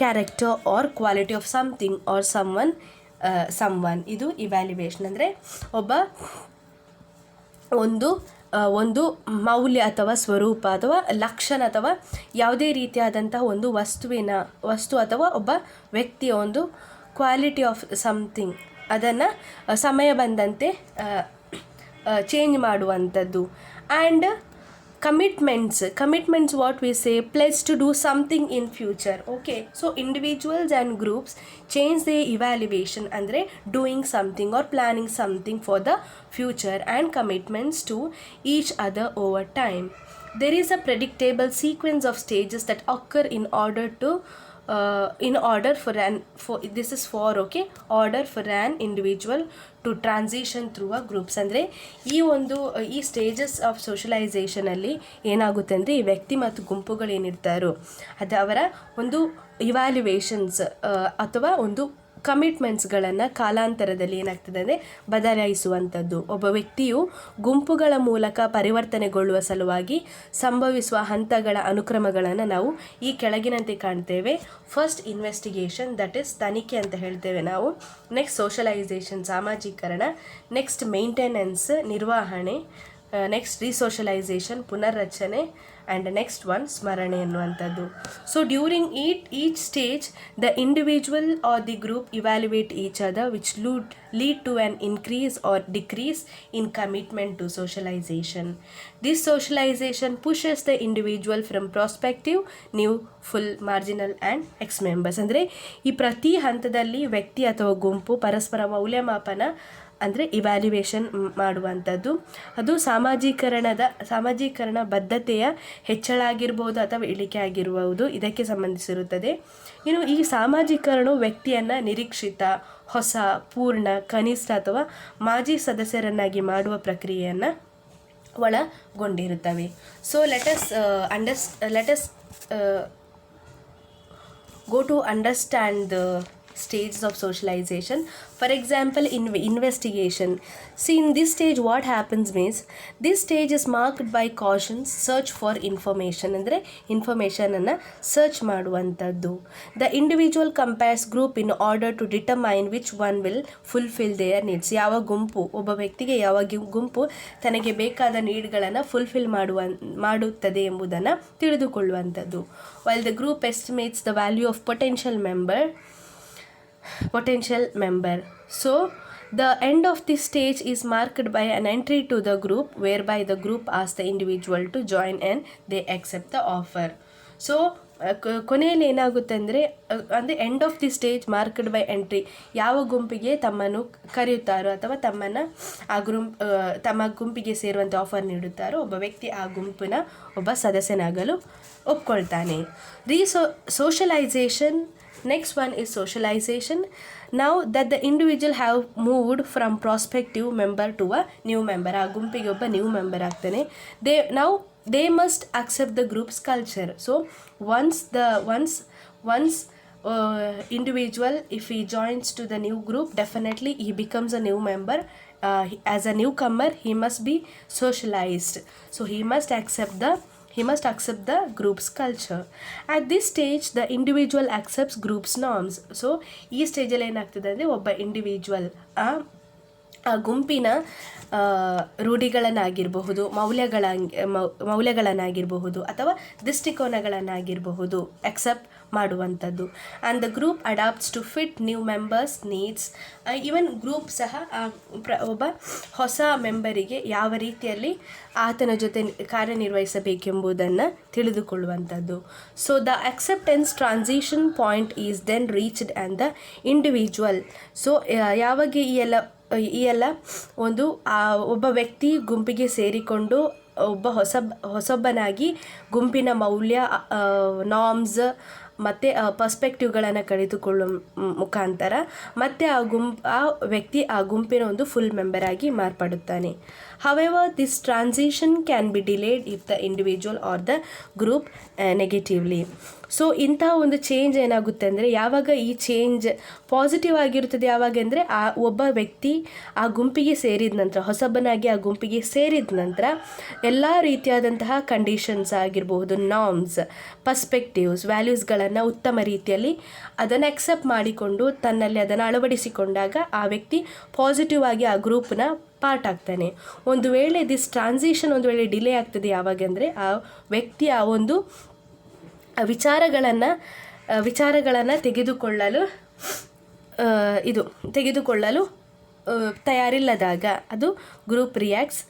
Speaker 1: character or quality of something or someone. ಇದು ಇವ್ಯಾಲ್ಯುವೇಷನ್ ಅಂದರೆ ಒಂದು ಮೌಲ್ಯ ಅಥವಾ ಸ್ವರೂಪ ಅಥವಾ ಲಕ್ಷಣ ಅಥವಾ ಯಾವುದೇ ರೀತಿಯಾದಂತಹ ಒಂದು ವಸ್ತು ಅಥವಾ ಒಬ್ಬ ವ್ಯಕ್ತಿಯ ಒಂದು ಕ್ವಾಲಿಟಿ ಆಫ್ ಸಮಥಿಂಗ್, ಅದನ್ನು ಸಮಯ ಬಂದಂತೆ ಚೇಂಜ್ ಮಾಡುವಂಥದ್ದು. And commitments what we say, pledge to do something in future. Okay, so individuals and groups change their evaluation andre doing something or planning something for the future and commitments to each other over time. There is a predictable sequence of stages that occur in order for an individual to transition through a groups. ಅಂದರೆ ಈ stages of ಸೋಷಲೈಸೇಷನಲ್ಲಿ ಏನಾಗುತ್ತೆ ಅಂದರೆ, ಈ ವ್ಯಕ್ತಿ ಮತ್ತು ಗುಂಪುಗಳೇನಿರ್ತಾರೋ ಅದು ಅವರ ಒಂದು ಇವ್ಯಾಲ್ಯುವೇಷನ್ಸ್ ಅಥವಾ ಒಂದು ಕಮಿಟ್ಮೆಂಟ್ಸ್ಗಳನ್ನು ಕಾಲಾಂತರದಲ್ಲಿ ಏನಾಗ್ತದೆ ಅಂದರೆ ಬದಲಾಯಿಸುವಂಥದ್ದು. ಒಬ್ಬ ವ್ಯಕ್ತಿಯು ಗುಂಪುಗಳ ಮೂಲಕ ಪರಿವರ್ತನೆಗೊಳ್ಳುವ ಸಲುವಾಗಿ ಸಂಭವಿಸುವ ಹಂತಗಳ ಅನುಕ್ರಮಗಳನ್ನು ನಾವು ಈ ಕೆಳಗಿನಂತೆ ಕಾಣ್ತೇವೆ. ಫಸ್ಟ್ ಇನ್ವೆಸ್ಟಿಗೇಷನ್, ದಟ್ ಈಸ್ ತನಿಖೆ ಅಂತ ಹೇಳ್ತೇವೆ ನಾವು. ನೆಕ್ಸ್ಟ್ ಸೋಷಲೈಸೇಷನ್, ಸಾಮಾಜೀಕರಣ. ನೆಕ್ಸ್ಟ್ ಮೇಂಟೆನೆನ್ಸ್, ನಿರ್ವಹಣೆ. ನೆಕ್ಸ್ಟ್ ರಿಸೋಷಲೈಸೇಷನ್, ಪುನರ್ರಚನೆ. ಆ್ಯಂಡ್ ನೆಕ್ಸ್ಟ್ ಒನ್ ಸ್ಮರಣೆ ಅನ್ನುವಂಥದ್ದು. So during each stage the individual or the group evaluate each other which lead to an increase or decrease in commitment to socialization. This socialization pushes the individual from prospective, new, full, marginal and ex-members. ಅಂದರೆ ಈ ಪ್ರತಿ ಹಂತದಲ್ಲಿ ವ್ಯಕ್ತಿ ಅಥವಾ ಗುಂಪು ಪರಸ್ಪರ ಮೌಲ್ಯಮಾಪನ ಅಂದರೆ ಇವ್ಯಾಲ್ಯುವೇಷನ್ ಮಾಡುವಂಥದ್ದು. ಅದು ಸಾಮಾಜೀಕರಣ ಬದ್ಧತೆಯ ಹೆಚ್ಚಳ ಆಗಿರ್ಬೋದು ಅಥವಾ ಇಳಿಕೆ ಆಗಿರುವುದು, ಇದಕ್ಕೆ ಸಂಬಂಧಿಸಿರುತ್ತದೆ. ಇನ್ನು ಈ ಸಾಮಾಜೀಕರಣವು ವ್ಯಕ್ತಿಯನ್ನು ನಿರೀಕ್ಷಿತ, ಹೊಸ, ಪೂರ್ಣ, ಕನಿಷ್ಠ ಅಥವಾ ಮಾಜಿ ಸದಸ್ಯರನ್ನಾಗಿ ಮಾಡುವ ಪ್ರಕ್ರಿಯೆಯನ್ನು ಒಳಗೊಂಡಿರುತ್ತವೆ. So let us go to understand the stages of socialization. For example, in investigation, see in this stage what happens means, this stage is marked by cautions, search for information. ಅಂದರೆ ಇನ್ಫಾರ್ಮೇಷನ್ ಅನ್ನು search ಮಾಡುವಂಥದ್ದು. The individual compares group in order to determine which one will fulfill their needs. ಯಾವ ಗುಂಪು, ಒಬ್ಬ ವ್ಯಕ್ತಿಗೆ ಯಾವ ಗುಂಪು ತನಗೆ ಬೇಕಾದ ನೀಡ್ಗಳನ್ನು ಫುಲ್ಫಿಲ್ ಮಾಡುತ್ತದೆ ಎಂಬುದನ್ನು ತಿಳಿದುಕೊಳ್ಳುವಂಥದ್ದು. While the group estimates the value of potential member. So the end of this stage is marked by an entry to the group, whereby the group asks the individual to join and they accept the offer. So ಕೊನೆಯಲ್ಲಿ ಏನಾಗುತ್ತೆ ಅಂದರೆ end of the stage marked by entry, ಯಾವ ಗುಂಪಿಗೆ ತಮ್ಮನ್ನು ಕರೆಯುತ್ತಾರೋ ಅಥವಾ ತಮ್ಮ ಗುಂಪಿಗೆ ಸೇರುವಂಥ offer ನೀಡುತ್ತಾರೋ ಒಬ್ಬ ವ್ಯಕ್ತಿ ಆ ಗುಂಪಿನ ಒಬ್ಬ ಸದಸ್ಯನಾಗಲು ಒಪ್ಕೊಳ್ತಾನೆ. Socialization. Next one is socialization. Now that the individual have moved from prospective member to a new member, ಆ ಗುಂಪಿಗೆ ಒಬ್ಬ ನ್ಯೂ ಮೆಂಬರ್ ಆಗ್ತಾನೆ. they must accept the group's culture. So once individual, if he joins to the new group, definitely he becomes a new member. As a newcomer, he must be socialized. So he must accept the group's culture. At this stage the individual accepts group's norms. So ಈ ಸ್ಟೇಜಲ್ಲಿ ಏನಾಗ್ತದೆ ಅಂದರೆ ಒಬ್ಬ individual ಆ ಗುಂಪಿನ ರೂಢಿಗಳನ್ನಾಗಿರಬಹುದು, ಮೌಲ್ಯಗಳನ್ನಾಗಿರಬಹುದು ಅಥವಾ ದೃಷ್ಟಿಕೋನಗಳನ್ನಾಗಿರಬಹುದು ಅಕ್ಸೆಪ್ಟ್ ಮಾಡುವಂಥದ್ದು. And the group adapts to fit new members needs. Even group ಸಹ ಒಬ್ಬ ಹೊಸ ಮೆಂಬರಿಗೆ ಯಾವ ರೀತಿಯಲ್ಲಿ ಆತನ ಜೊತೆ ಕಾರ್ಯನಿರ್ವಹಿಸಬೇಕೆಂಬುದನ್ನು ತಿಳಿದುಕೊಳ್ಳುವಂಥದ್ದು. So the acceptance transition point is then reached and the individual. So ಯಾವಾಗ ಈ ಎಲ್ಲ ಒಂದು ಒಬ್ಬ ವ್ಯಕ್ತಿ ಗುಂಪಿಗೆ ಸೇರಿಕೊಂಡು ಒಬ್ಬ ಹೊಸೊಬ್ಬನಾಗಿ ಗುಂಪಿನ ಮೌಲ್ಯ, ನಾರ್ಮ್ಸ್ ಮತ್ತು ಪರ್ಸ್ಪೆಕ್ಟಿವ್ಗಳನ್ನು ಕಳೆದುಕೊಳ್ಳುವ ಮುಖಾಂತರ ಮತ್ತು ಆ ವ್ಯಕ್ತಿ ಆ ಗುಂಪಿನ ಒಂದು ಫುಲ್ ಮೆಂಬರ್ ಆಗಿ ಮಾರ್ಪಡುತ್ತಾನೆ. However, this transition can be delayed if the individual or the group negatively. So ಇಂಥ ಒಂದು ಚೇಂಜ್ ಏನಾಗುತ್ತೆ ಅಂದರೆ, ಯಾವಾಗ ಈ ಚೇಂಜ್ ಪಾಸಿಟಿವ್ ಆಗಿರುತ್ತದೆ ಯಾವಾಗ ಅಂದರೆ ಆ ಒಬ್ಬ ವ್ಯಕ್ತಿ ಆ ಗುಂಪಿಗೆ ಸೇರಿದ ನಂತರ, ಹೊಸಬನಾಗಿ ಆ ಗುಂಪಿಗೆ ಸೇರಿದ ನಂತರ ಎಲ್ಲ ರೀತಿಯಾದಂತಹ ಕಂಡೀಷನ್ಸ್ ಆಗಿರಬಹುದು, ನಾರ್ಮ್ಸ್, ಪರ್ಸ್ಪೆಕ್ಟಿವ್ಸ್, ವ್ಯಾಲ್ಯೂಸ್ಗಳನ್ನು ಉತ್ತಮ ರೀತಿಯಲ್ಲಿ ಅದನ್ನು ಅಕ್ಸೆಪ್ಟ್ ಮಾಡಿಕೊಂಡು ತನ್ನಲ್ಲಿ ಅದನ್ನು ಅಳವಡಿಸಿಕೊಂಡಾಗ ಆ ವ್ಯಕ್ತಿ ಪಾಸಿಟಿವ್ ಆಗಿ ಆ ಗ್ರೂಪ್ನ ಪಾರ್ಟ್ ಆಗ್ತಾನೆ. ಒಂದು ವೇಳೆ ದಿಸ್ ಟ್ರಾನ್ಸಿಷನ್ ಒಂದು ವೇಳೆ ಡಿಲೇ ಆಗ್ತದೆ ಯಾವಾಗ ಅಂದರೆ ಆ ವ್ಯಕ್ತಿ ಆ ಒಂದು ವಿಚಾರಗಳನ್ನು ತೆಗೆದುಕೊಳ್ಳಲು ತಯಾರಿಲ್ಲದಾಗ ಅದು group reacts.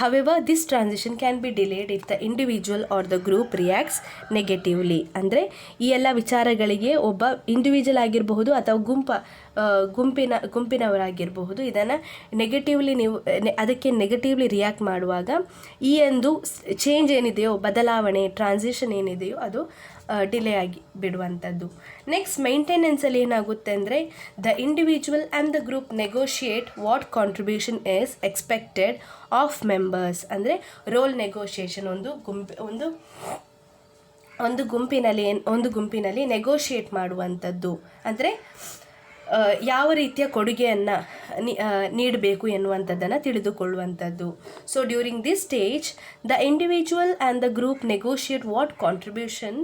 Speaker 1: However, this transition can be delayed if the individual or the group reacts negatively. ಅಂದರೆ ಈ ಎಲ್ಲ ವಿಚಾರಗಳಿಗೆ ಒಬ್ಬ ಇಂಡಿವಿಜುವಲ್ ಆಗಿರಬಹುದು ಅಥವಾ ಗುಂಪಿನವರಾಗಿರಬಹುದು, ಇದನ್ನು ನೆಗೆಟಿವ್ಲಿ ಅದಕ್ಕೆ ನೆಗೆಟಿವ್ಲಿ ರಿಯಾಕ್ಟ್ ಮಾಡುವಾಗ ಈ ಒಂದು ಚೇಂಜ್ ಏನಿದೆಯೋ, ಬದಲಾವಣೆ, ಟ್ರಾನ್ಸಿಷನ್ ಏನಿದೆಯೋ ಅದು ಡಿಲೇ ಆಗಿ ಬಿಡುವಂಥದ್ದು. ನೆಕ್ಸ್ಟ್ ಮೇಂಟೆನೆನ್ಸಲ್ಲಿ ಏನಾಗುತ್ತೆ ಅಂದರೆ, the individual and the group negotiate what contribution is expected of members. ಅಂದರೆ ರೋಲ್ ನೆಗೋಷಿಯೇಷನ್ ಒಂದು ಗುಂಪಿನಲ್ಲಿ ನೆಗೋಷಿಯೇಟ್ ಮಾಡುವಂಥದ್ದು. ಅಂದರೆ ಯಾವ ರೀತಿಯ ಕೊಡುಗೆಯನ್ನು ನೀಡಬೇಕು ಎನ್ನುವಂಥದ್ದನ್ನು ತಿಳಿದುಕೊಳ್ಳುವಂಥದ್ದು. So during this stage the individual and the group negotiate what contribution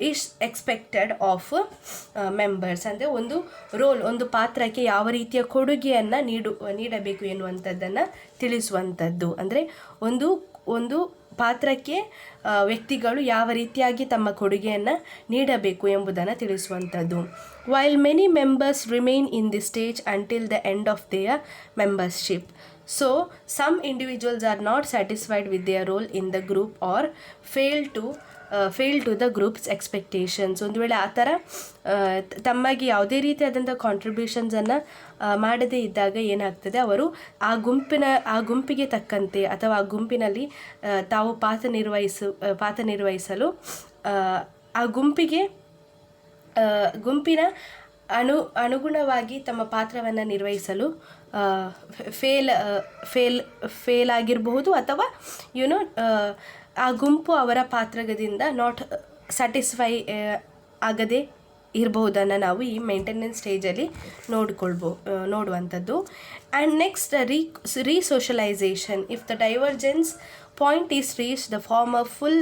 Speaker 1: is expected of members. ಅಂದರೆ ಒಂದು ಪಾತ್ರಕ್ಕೆ ಯಾವ ರೀತಿಯ ಕೊಡುಗೆಯನ್ನು ನೀಡಬೇಕು ಎನ್ನುವಂಥದ್ದನ್ನು ತಿಳಿಸುವಂಥದ್ದು. ಅಂದರೆ ಒಂದು ಪಾತ್ರಕ್ಕೆ ವ್ಯಕ್ತಿಗಳು ಯಾವ ರೀತಿಯಾಗಿ ತಮ್ಮ ಕೊಡುಗೆಯನ್ನು ನೀಡಬೇಕು ಎಂಬುದನ್ನು ತಿಳಿಸುವಂಥದ್ದು. While many members remain in the stage until the end of their membership. So some individuals are not satisfied with their role in the group or fail to the groups expectations. ಒಂದು ವೇಳೆ ಆ ಥರ ತಮಗೆ ಯಾವುದೇ ರೀತಿಯಾದಂಥ ಕಾಂಟ್ರಿಬ್ಯೂಷನ್ಸನ್ನು ಮಾಡದೇ ಇದ್ದಾಗ ಏನಾಗ್ತದೆ, ಅವರು ಆ ಗುಂಪಿಗೆ ತಕ್ಕಂತೆ ಅಥವಾ ಆ ಗುಂಪಿನಲ್ಲಿ ತಾವು ಪಾತ್ರ ನಿರ್ವಹಿಸಲು ಆ ಗುಂಪಿನ ಅನುಗುಣವಾಗಿ ತಮ್ಮ ಪಾತ್ರವನ್ನು ನಿರ್ವಹಿಸಲು ಫೇಲ್ ಆಗಿರಬಹುದು, ಅಥವಾ ಆ ಗುಂಪು ಅವರ ಪಾತ್ರದಿಂದ ನಾಟ್ ಸ್ಯಾಟಿಸ್ಫೈ ಆಗದೆ ಇರಬಹುದನ್ನು ನಾವು ಈ ಮೇಂಟೆನೆನ್ಸ್ ಸ್ಟೇಜಲ್ಲಿ ನೋಡುವಂಥದ್ದು. And next resocialization. If the divergence point is reached, the former full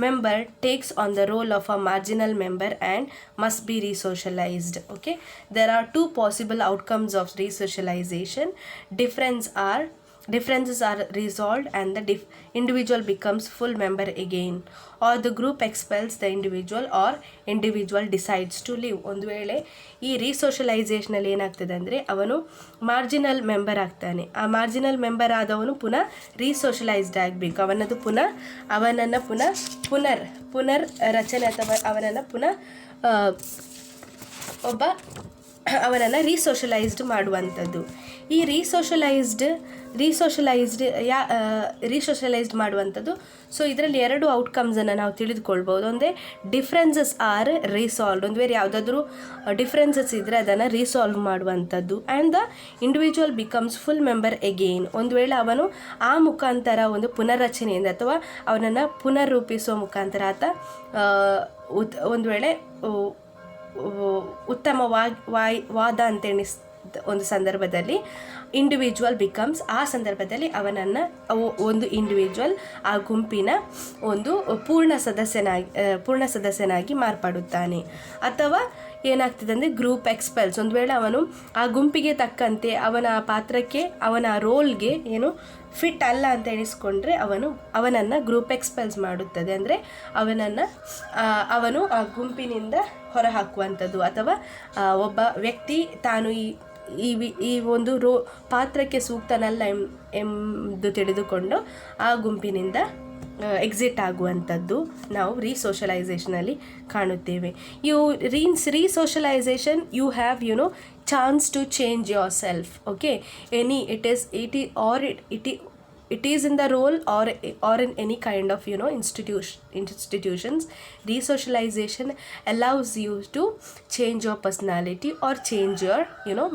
Speaker 1: member takes on the role of a marginal member and must be resocialized. Okay, there are two possible outcomes of resocialization. Differences are resolved and the individual becomes full member again, or the group expels the individual or individual decides to leave. ಒಂದು ವೇಳೆ ಈ ರೀಸೋಷಲೈಸೇಷನಲ್ಲಿ ಏನಾಗ್ತದೆ ಅಂದರೆ, ಅವನು marginal member ಆಗ್ತಾನೆ. ಆ marginal member ಆದವನು ಪುನಃ ರೀಸೋಷಲೈಸ್ಡ್ ಆಗಬೇಕು. ಅವನನ್ನು ಪುನರ್ ರಚನೆ ಅಥವಾ ಅವನನ್ನು ರೀಸೋಷಲೈಸ್ಡ್ ಮಾಡುವಂಥದ್ದು. ಈ ರೀಸೋಷಲೈಸ್ಡ್ ಮಾಡುವಂಥದ್ದು. ಸೊ ಇದರಲ್ಲಿ ಎರಡು ಔಟ್ಕಮ್ಸನ್ನು ನಾವು ತಿಳಿದುಕೊಳ್ಬೋದು. ಒಂದೇ ಡಿಫ್ರೆನ್ಸಸ್ ಆರ್ ರಿಸಾಲ್ವ್ಡ್. ಒಂದು ವೇಳೆ ಯಾವುದಾದ್ರೂ ಡಿಫ್ರೆನ್ಸಸ್ ಇದ್ದರೆ ಅದನ್ನು ರೀಸಾಲ್ವ್ ಮಾಡುವಂಥದ್ದು. And the individual becomes full member again. ಒಂದು ವೇಳೆ ಅವನು ಆ ಮುಖಾಂತರ ಒಂದು ಪುನರ್ರಚನೆಯಿಂದ ಅಥವಾ ಅವನನ್ನು ಪುನರ್ರೂಪಿಸುವ ಮುಖಾಂತರ ಆತ ಒಂದು ವೇಳೆ ಉತ್ತಮವಾದ ಅಂತ ಒಂದು ಸಂದರ್ಭದಲ್ಲಿ ಇಂಡಿವಿಜುವಲ್ ಬಿಕಮ್ಸ್, ಆ ಸಂದರ್ಭದಲ್ಲಿ ಒಂದು ಇಂಡಿವಿಜುವಲ್ ಆ ಗುಂಪಿನ ಒಂದು ಪೂರ್ಣ ಸದಸ್ಯನಾಗಿ ಮಾರ್ಪಡುತ್ತಾನೆ. ಅಥವಾ ಏನಾಗ್ತದೆ ಅಂದರೆ ಗ್ರೂಪ್ ಎಕ್ಸ್ಪೆಲ್ಸ್. ಒಂದು ವೇಳೆ ಅವನು ಆ ಗುಂಪಿಗೆ ತಕ್ಕಂತೆ ಅವನ ಪಾತ್ರಕ್ಕೆ ಅವನ ರೋಲ್ಗೆ ಏನು ಫಿಟ್ ಅಲ್ಲ ಅಂತ ಎಣಿಸ್ಕೊಂಡ್ರೆ ಅವನನ್ನು ಗ್ರೂಪ್ ಎಕ್ಸ್ಪೆಲ್ಸ್ ಮಾಡುತ್ತದೆ. ಅಂದರೆ ಅವನು ಆ ಗುಂಪಿನಿಂದ ಹೊರಹಾಕುವಂಥದ್ದು, ಅಥವಾ ಒಬ್ಬ ವ್ಯಕ್ತಿ ತಾನು ಈ ಒಂದು ಪಾತ್ರಕ್ಕೆ ಸೂಕ್ತನಲ್ಲ ಎಂದು ತಿಳಿದುಕೊಂಡು ಆ ಗುಂಪಿನಿಂದ ಎಕ್ಸಿಟ್ ಆಗುವಂಥದ್ದು ನಾವು ರೀಸೋಷಲೈಸೇಷನಲ್ಲಿ ಕಾಣುತ್ತೇವೆ. Resocialization you have chance to change yourself. Okay, it is in the role or in any kind of institutions. Resocialization allows you to change your personality or change your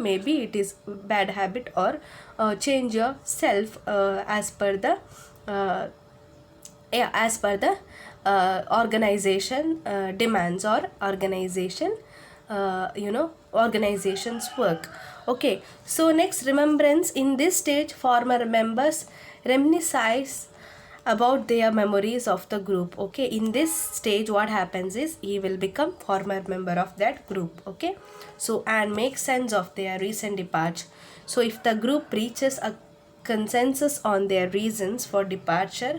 Speaker 1: maybe it is bad habit, or change yourself as per the organization demands, or organization's work. Okay, so next, remembrance. In this stage, former members reminisce about their memories of the group. Okay, in this stage what happens is he will become former member of that group. Okay, so and make sense of their recent departure. So if the group reaches a consensus on their reasons for departure,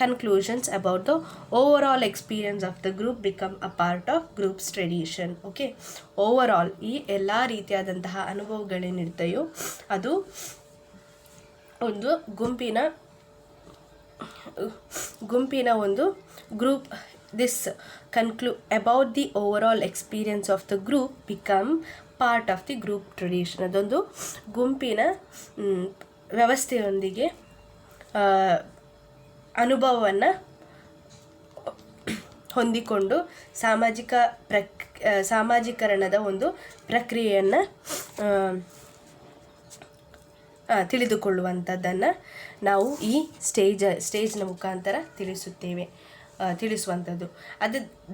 Speaker 1: conclusions about the overall experience of the group become a part of group's tradition. Okay, overall ಈ ಎಲ್ಲ ರೀತಿಯಾದಂತಹ ಅನುಭವಗಳೇನಿರ್ತೆಯೋ ಅದು ಒಂದು ಗುಂಪಿನ ಒಂದು group. This about the overall experience of the group become part of the group tradition. ಅದೊಂದು ಗುಂಪಿನ ವ್ಯವಸ್ಥೆಯೊಂದಿಗೆ ಅನುಭವವನ್ನು ಹೊಂದಿಕೊಂಡು ಸಾಮಾಜಿಕರಣದ ಒಂದು ಪ್ರಕ್ರಿಯೆಯನ್ನು ತಿಳಿದುಕೊಳ್ಳುವಂಥದ್ದನ್ನು ನಾವು ಈ ಸ್ಟೇಜ್ನ ಮುಖಾಂತರ ತಿಳಿಸುವಂಥದ್ದು.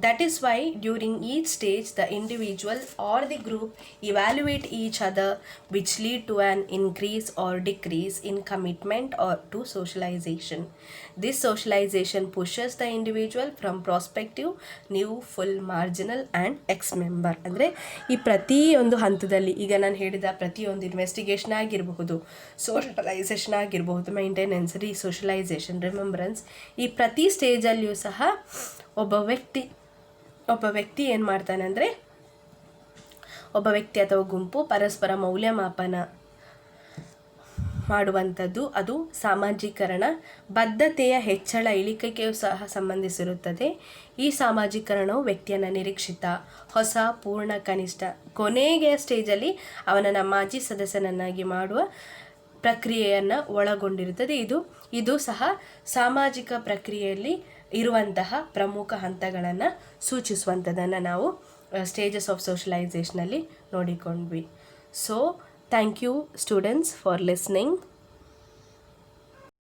Speaker 1: That is why during each stage the individual or the group evaluate each other, which lead to an increase or decrease in commitment or to socialization. This socialization pushes the individual from prospective new full marginal and ex member. ಅಂದರೆ ಈ ಪ್ರತಿಯೊಂದು ಹಂತದಲ್ಲಿ, ಈಗ ನಾನು ಹೇಳಿದ ಪ್ರತಿಯೊಂದು investigation ಆಗಿರಬಹುದು, socialisation ಆಗಿರಬಹುದು, ಮೈಂಟೆನೆನ್ಸ್, ರೀಸೋಷಲೈಸೇಷನ್, ರಿಮೆಂಬ್ರೆನ್ಸ್, ಈ ಪ್ರತಿ ಸ್ಟೇಜಲ್ಲಿಯೂ ಸಹ ಒಬ್ಬ ವ್ಯಕ್ತಿ ಏನು ಮಾಡ್ತಾನೆ ಅಂದರೆ, ಒಬ್ಬ ವ್ಯಕ್ತಿ ಅಥವಾ ಗುಂಪು ಪರಸ್ಪರ ಮೌಲ್ಯಮಾಪನ ಮಾಡುವಂಥದ್ದು. ಅದು ಸಾಮಾಜೀಕರಣ, ಬದ್ಧತೆಯ ಹೆಚ್ಚಳ, ಇಳಿಕೆಗೂ ಸಹ ಸಂಬಂಧಿಸಿರುತ್ತದೆ. ಈ ಸಾಮಾಜೀಕರಣವು ವ್ಯಕ್ತಿಯನ್ನು ನಿರೀಕ್ಷಿತ, ಹೊಸ, ಪೂರ್ಣ, ಕನಿಷ್ಠ, ಕೊನೆಗೆ ಸ್ಟೇಜಲ್ಲಿ ಅವನನ್ನು ಮಾಜಿ ಸದಸ್ಯನನ್ನಾಗಿ ಮಾಡುವ ಪ್ರಕ್ರಿಯೆಯನ್ನು ಒಳಗೊಂಡಿರುತ್ತದೆ. ಇದು ಸಹ ಸಾಮಾಜಿಕ ಪ್ರಕ್ರಿಯೆಯಲ್ಲಿ ಇರುವಂತಹ ಪ್ರಮುಖ ಹಂತಗಳನ್ನು ಸೂಚಿಸುವಂಥದ್ದನ್ನು ನಾವು ಸ್ಟೇಜಸ್ ಆಫ್ ಸೋಷಲೈಸೇಷನಲ್ಲಿ ನೋಡಿಕೊಂಡ್ವಿ. So thank you students for listening.